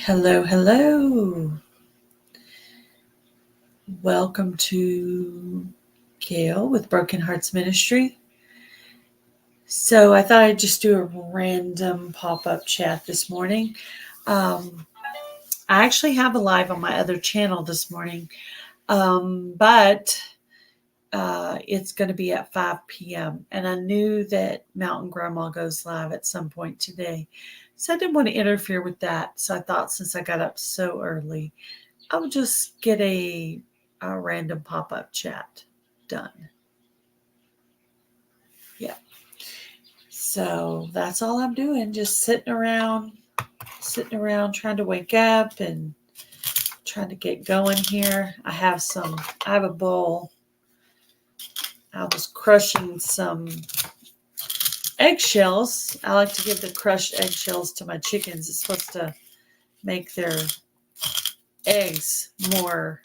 Hello, hello. Welcome to Gail with Broken Hearts Ministry. So I thought I'd just do a random pop-up chat this morning. I actually have a live on my other channel this morning, but it's going to be at 5 p.m. And I knew that Mountain Grandma goes live at some point today. So I didn't want to interfere with that. So I thought since I got up so early, I would just get a random pop-up chat done. Yeah. So that's all I'm doing. Just sitting around trying to wake up and trying to get going here. I have a bowl. I was crushing some eggshells. I like to give the crushed eggshells to my chickens. It's supposed to make their eggs more,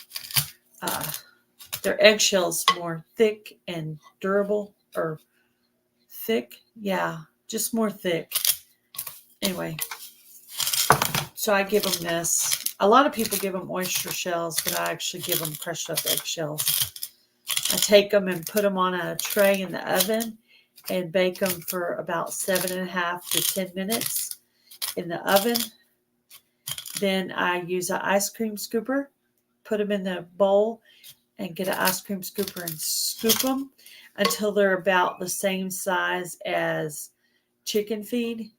their eggshells more thick and durable, or thick. Yeah, just more thick. Anyway, so I give them this. A lot of people give them oyster shells, but I actually give them crushed up eggshells. I take them and put them on a tray in the oven and bake them for about 7.5 to 10 minutes in the oven. Then I use an ice cream scooper, put them in the bowl, and get an ice cream scooper and scoop them until they're about the same size as chicken feed.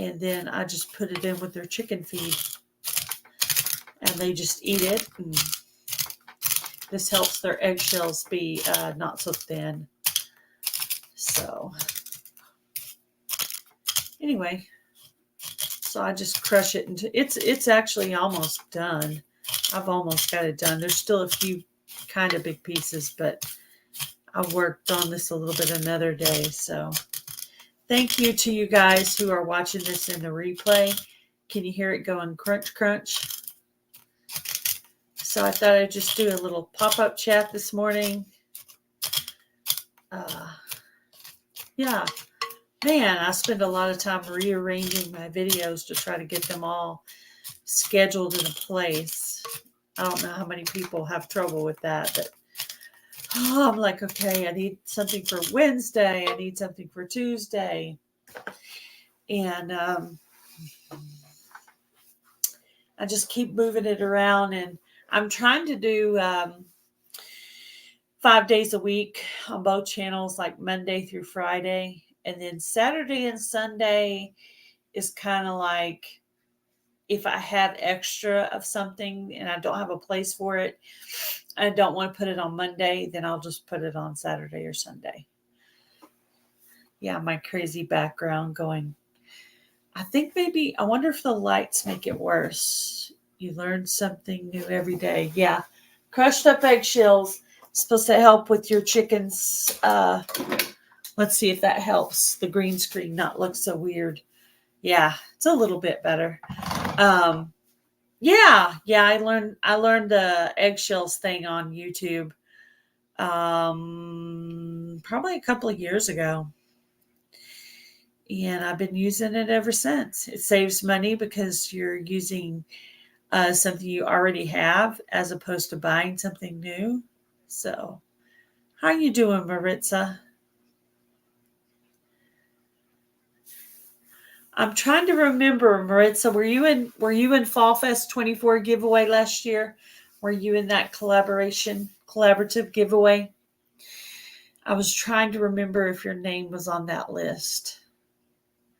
And then I just put it in with their chicken feed. And they just eat it. And this helps their eggshells be not so thin. So anyway, so I just crush it into it's actually almost done. I've almost got it done. There's still a few kind of big pieces, but I worked on this a little bit another day. So thank you to you guys who are watching this in the replay. Can you hear it going crunch, crunch? So I thought I'd just do a little pop-up chat this morning. Yeah, man, I spend a lot of time rearranging my videos to try to get them all scheduled in a place. I don't know how many people have trouble with that, but I'm like, okay, I need something for Wednesday. I need something for Tuesday. And I just keep moving it around, and I'm trying to do 5 days a week on both channels, like Monday through Friday. And then Saturday and Sunday is kind of like if I have extra of something and I don't have a place for it, I don't want to put it on Monday, then I'll just put it on Saturday or Sunday. Yeah, my crazy background going. I think maybe, I wonder if the lights make it worse. You learn something new every day. Yeah, crushed up eggshells. Supposed to help with your chickens. Let's see if that helps the green screen not look so weird. Yeah, it's a little bit better. Yeah, I learned the eggshells thing on YouTube. Probably a couple of years ago. And I've been using it ever since. It saves money because you're using something you already have as opposed to buying something new. So, how you doing, Maritza? I'm trying to remember, Maritza. Were you in Fall Fest 24 giveaway last year? Were you in that collaborative giveaway? I was trying to remember if your name was on that list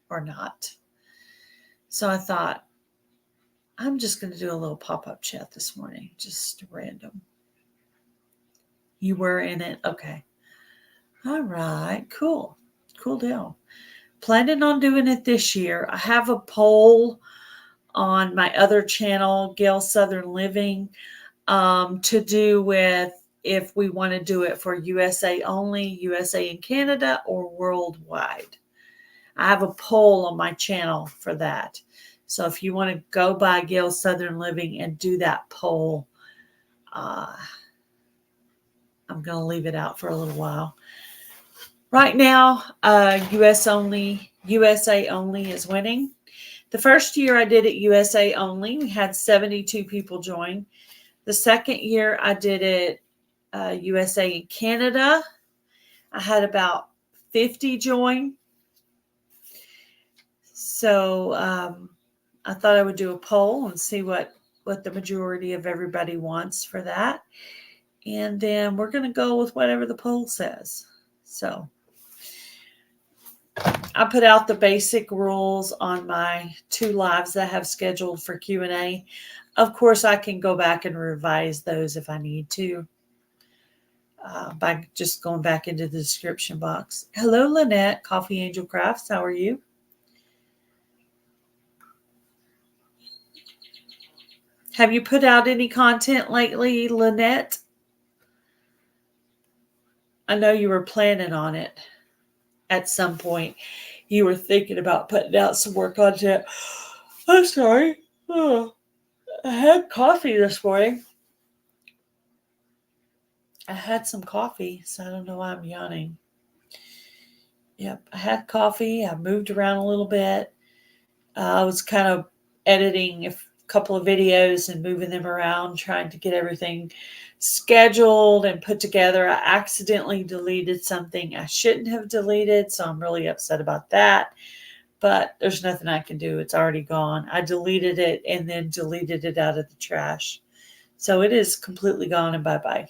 or not. So I thought, I'm just going to do a little pop-up chat this morning, just random. You were in it? Okay. All right. Cool deal. Planning on doing it this year. I have a poll on my other channel, Gail Southern Living, to do with if we want to do it for USA only, USA and Canada, or worldwide. I have a poll on my channel for that. So if you want to go by Gail Southern Living and do that poll, I'm going to leave it out for a little while. Right now, USA only is winning. The first year I did it USA only. We had 72 people join. The second year I did it USA and Canada. I had about 50 join. So I thought I would do a poll and see what the majority of everybody wants for that. And then we're going to go with whatever the poll says. So I put out the basic rules on my 2 lives that I have scheduled for Q&A. Of course, I can go back and revise those if I need to by just going back into the description box. Hello, Lynette, Coffee Angel Crafts. How are you? Have you put out any content lately, Lynette? I know you were planning on it at some point. You were thinking about putting out some more content. I'm sorry. Oh, I had coffee this morning. I had some coffee, so I don't know why I'm yawning. Yep, I had coffee. I moved around a little bit. I was kind of editing a couple of videos and moving them around, trying to get everything scheduled and put together. I accidentally deleted something I shouldn't have deleted, so I'm really upset about that. But there's nothing I can do. It's already gone. I deleted it and then deleted it out of the trash. So it is completely gone and bye-bye.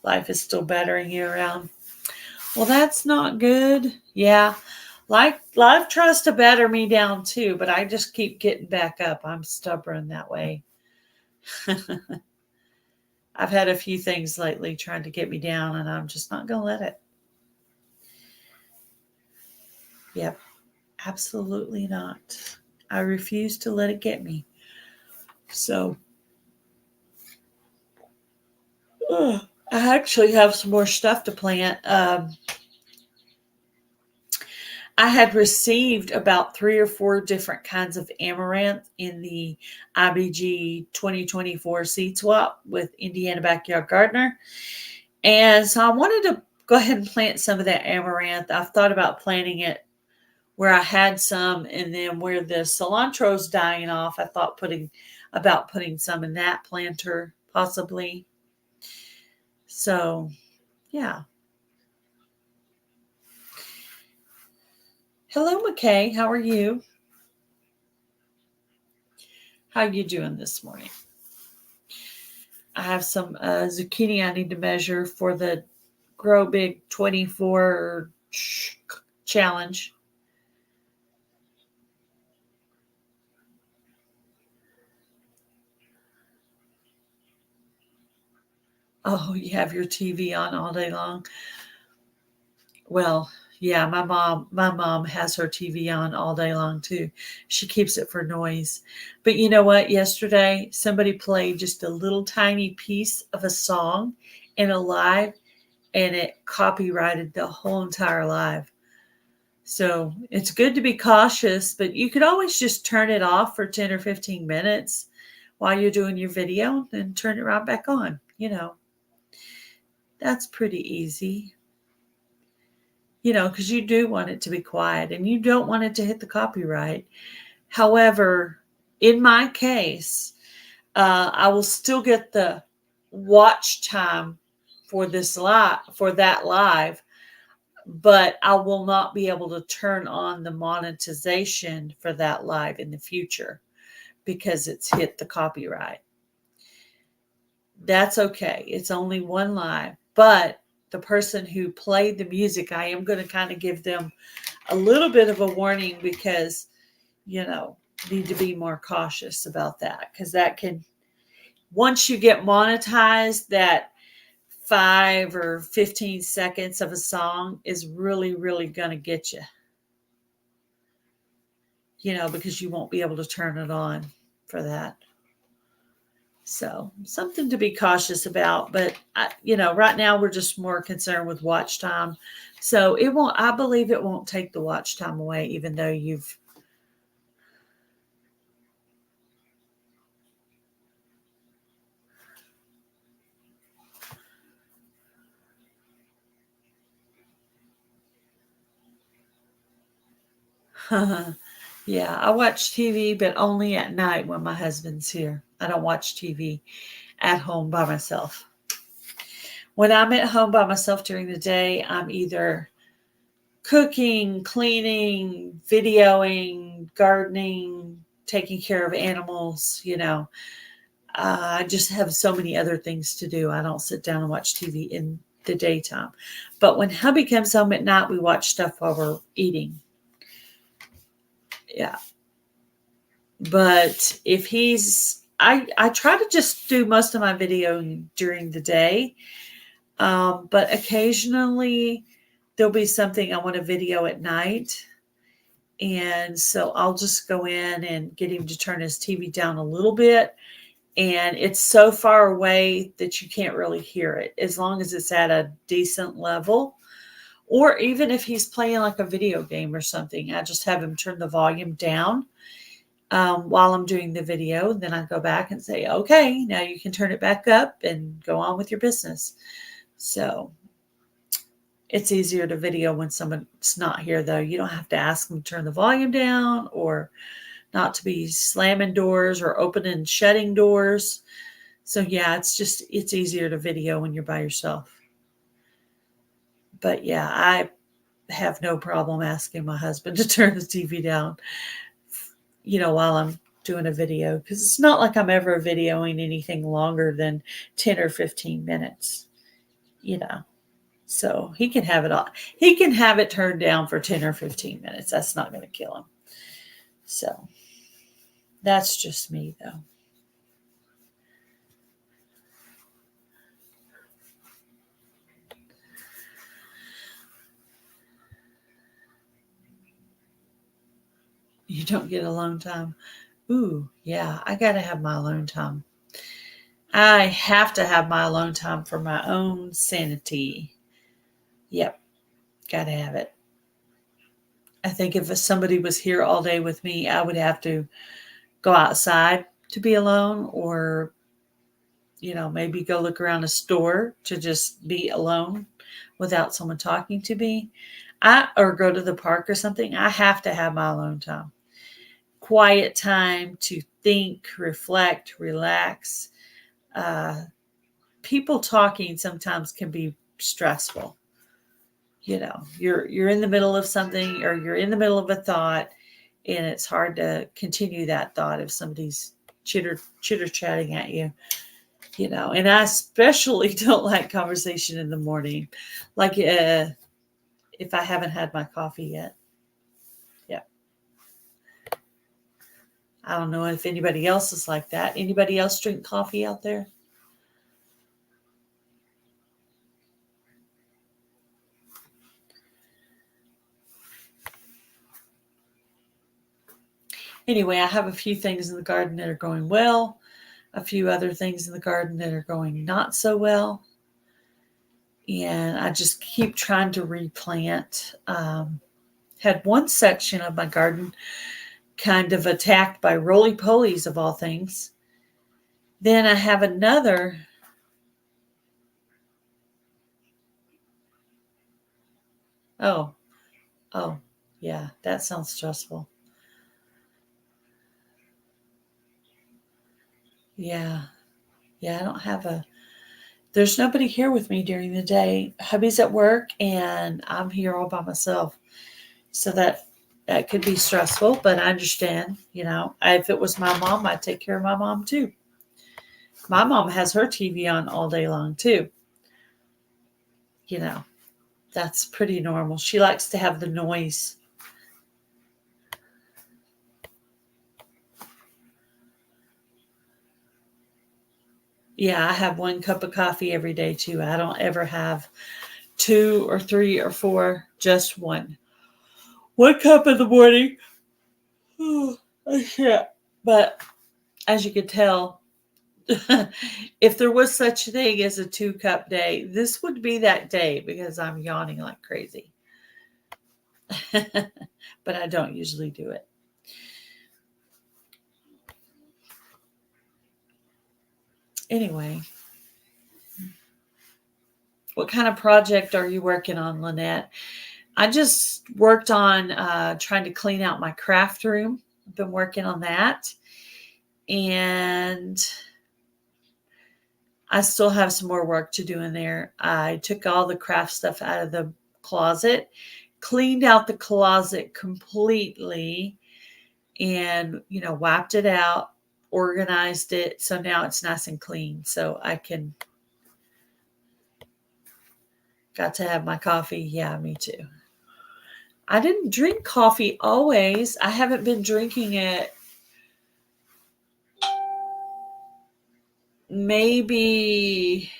Life is still battering you around. Well, that's not good. Yeah. Life tries to batter me down too, but I just keep getting back up. I'm stubborn that way. I've had a few things lately trying to get me down, and I'm just not going to let it. Yep. Absolutely not. I refuse to let it get me. So, I actually have some more stuff to plant. I had received about 3 or 4 different kinds of amaranth in the IBG 2024 seed swap with Indiana Backyard Gardener. And so I wanted to go ahead and plant some of that amaranth. I've thought about planting it where I had some, and then where the cilantro is dying off, I thought putting some in that planter possibly. So, yeah. Hello, McKay. How are you? How you doing this morning? I have some zucchini I need to measure for the Grow Big 24 challenge. Oh, you have your TV on all day long? Well, yeah, my mom has her TV on all day long too. She keeps it for noise. But you know what? Yesterday, somebody played just a little tiny piece of a song in a live, and it copyrighted the whole entire live. So it's good to be cautious, but you could always just turn it off for 10 or 15 minutes while you're doing your video and turn it right back on. That's pretty easy. Because you do want it to be quiet and you don't want it to hit the copyright. However, in my case, I will still get the watch time for that live, but I will not be able to turn on the monetization for that live in the future because it's hit the copyright. That's okay. It's only one live, but the person who played the music, I am going to kind of give them a little bit of a warning because, need to be more cautious about that because that can, once you get monetized, that 5 or 15 seconds of a song is really, really going to get you, because you won't be able to turn it on for that. So something to be cautious about, but right now we're just more concerned with watch time. So I believe it won't take the watch time away, even though you've Yeah, I watch TV, but only at night when my husband's here. I don't watch TV at home by myself. When I'm at home by myself during the day, I'm either cooking, cleaning, videoing, gardening, taking care of animals. I just have so many other things to do. I don't sit down and watch TV in the daytime. But when hubby comes home at night, we watch stuff while we're eating. Yeah. But if I try to just do most of my video during the day. But occasionally there'll be something I want to video at night. And so I'll just go in and get him to turn his TV down a little bit. And it's so far away that you can't really hear it, as long as it's at a decent level. Or even if he's playing like a video game or something, I just have him turn the volume down while I'm doing the video. Then I go back and say, okay, now you can turn it back up and go on with your business. So it's easier to video when someone's not here, though. You don't have to ask them to turn the volume down or not to be slamming doors or opening and shutting doors. So yeah, it's easier to video when you're by yourself. But yeah, I have no problem asking my husband to turn the TV down, while I'm doing a video, because it's not like I'm ever videoing anything longer than 10 or 15 minutes, So he can have it all. He can have it turned down for 10 or 15 minutes. That's not going to kill him. So that's just me, though. You don't get alone time. Ooh, yeah, I got to have my alone time. I have to have my alone time for my own sanity. Yep, got to have it. I think if somebody was here all day with me, I would have to go outside to be alone, or maybe go look around a store to just be alone without someone talking to me. Or go to the park or something. I have to have my alone time. Quiet time to think, reflect, relax. People talking sometimes can be stressful. You're in the middle of something, or you're in the middle of a thought, and it's hard to continue that thought if somebody's chitter chatting at you. And I especially don't like conversation in the morning, like if I haven't had my coffee yet. Yeah. I don't know if anybody else is like that. Anybody else drink coffee out there? Anyway, I have a few things in the garden that are going well, a few other things in the garden that are going not so well. And I just keep trying to replant. Had one section of my garden kind of attacked by roly-polies, of all things. Then I have another. Oh, yeah, that sounds stressful. Yeah, I don't have there's nobody here with me during the day. Hubby's at work and I'm here all by myself. So that could be stressful, but I understand, if it was my mom, I'd take care of my mom too. My mom has her TV on all day long too. That's pretty normal. She likes to have the noise. Yeah, I have 1 cup of coffee every day too. I don't ever have 2 or 3 or 4, just one. 1 cup in the morning. Yeah. But as you could tell, if there was such a thing as a 2-cup day, this would be that day, because I'm yawning like crazy. But I don't usually do it. Anyway, what kind of project are you working on, Lynette? I just worked on trying to clean out my craft room. I've been working on that. And I still have some more work to do in there. I took all the craft stuff out of the closet, cleaned out the closet completely, and, wiped it out, organized it. So now it's nice and clean. So I can, got to have my coffee. Yeah, me too. I didn't drink coffee always. I haven't been drinking it maybe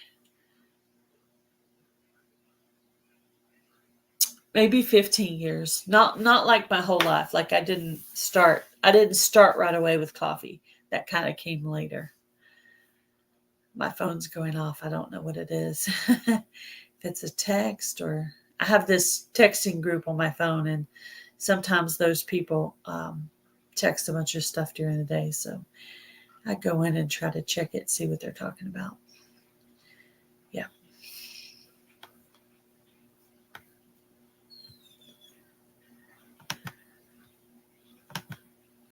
15 years. Not like my whole life. Like I didn't start right away with coffee. That kind of came later. My phone's going off. I don't know what it is. If it's a text, or I have this texting group on my phone, and sometimes those people text a bunch of stuff during the day. So I go in and try to check it, see what they're talking about. Yeah.